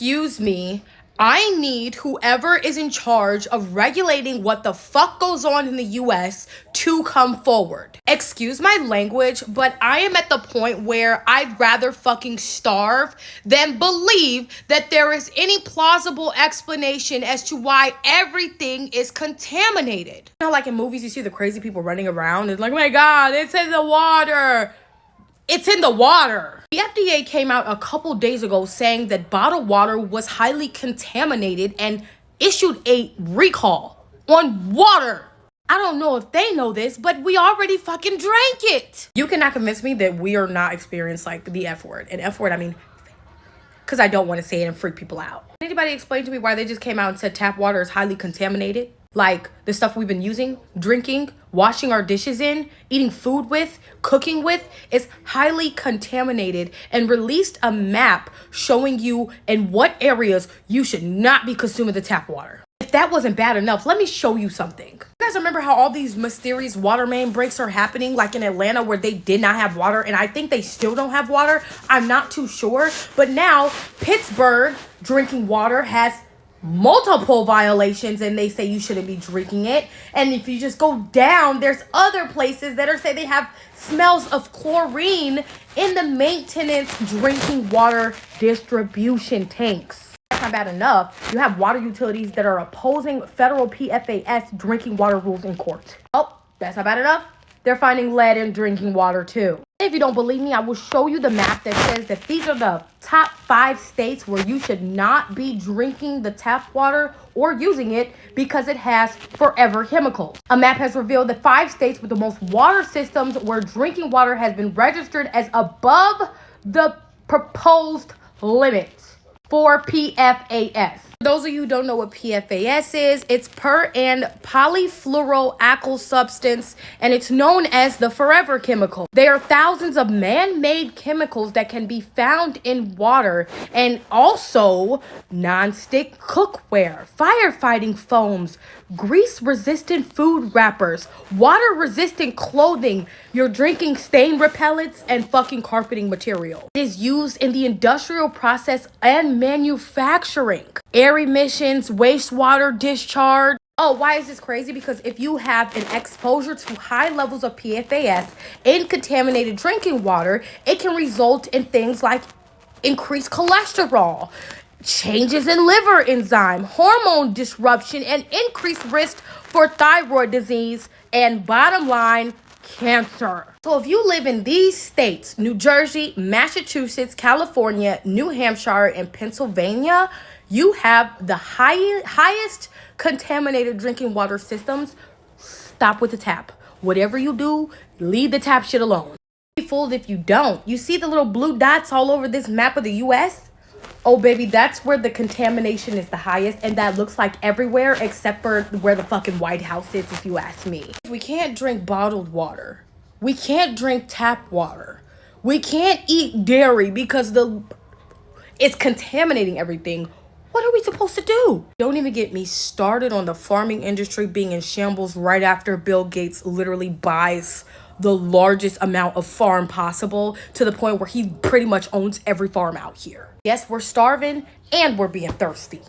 Excuse me, I need whoever is in charge of regulating what the fuck goes on in the US to come forward. Excuse my language, but I am at the point where I'd rather fucking starve than believe that there is any plausible explanation as to why everything is contaminated. You know, like in movies, you see the crazy people running around. It's like, oh my God, it's in the water. It's in the water. The FDA came out a couple days ago saying that bottled water was highly contaminated and issued a recall on water. I don't know if they know this, but we already fucking drank it. You cannot convince me that we are not experiencing like the F word. And F word, I mean, because I don't want to say it and freak people out. Anybody explain to me why they just came out and said tap water is highly contaminated? Like the stuff we've been using, drinking, washing our dishes in, eating food with, cooking with is highly contaminated, and released a map showing you in what areas you should not be consuming the tap water. If that wasn't bad enough, let me show you something. You guys remember how all these mysterious water main breaks are happening, like in Atlanta where they did not have water, and I think they still don't have water? I'm not too sure. But now Pittsburgh drinking water has multiple violations, and they say you shouldn't be drinking it. And if you just go down, there's other places that are saying they have smells of chlorine in the maintenance drinking water distribution tanks. That's not bad enough. You have water utilities that are opposing federal PFAS drinking water rules in court. Oh, that's not bad enough. They're finding lead in drinking water too. If you don't believe me, I will show you the map that says that these are the top 5 states where you should not be drinking the tap water or using it because it has forever chemicals. A map has revealed that 5 states with the most water systems where drinking water has been registered as above the proposed limits for PFAS. For those of you who don't know what PFAS is, it's per and polyfluoroalkyl substance, and it's known as the forever chemical. There are thousands of man-made chemicals that can be found in water, and also non-stick cookware, firefighting foams, grease-resistant food wrappers, water-resistant clothing, your drinking stain repellents, and fucking carpeting material. It is used in the industrial process and manufacturing. Air emissions, wastewater discharge. Oh, why is this crazy? Because if you have an exposure to high levels of PFAS in contaminated drinking water, it can result in things like increased cholesterol, changes in liver enzyme, hormone disruption, and increased risk for thyroid disease, and bottom line, cancer. So if you live in these states, New Jersey, Massachusetts, California, New Hampshire, and Pennsylvania, you have the highest contaminated drinking water systems. Stop with the tap. Whatever you do, leave the tap shit alone. Be fooled if you don't. You see the little blue dots all over this map of the US? Oh, baby, that's where the contamination is the highest, and that looks like everywhere except for where the fucking White House is, if you ask me. We can't drink bottled water. We can't drink tap water. We can't eat dairy because it's contaminating everything. What are we supposed to do? Don't even get me started on the farming industry being in shambles right after Bill Gates literally buys the largest amount of farm possible, to the point where he pretty much owns every farm out here. Yes, we're starving and we're being thirsty.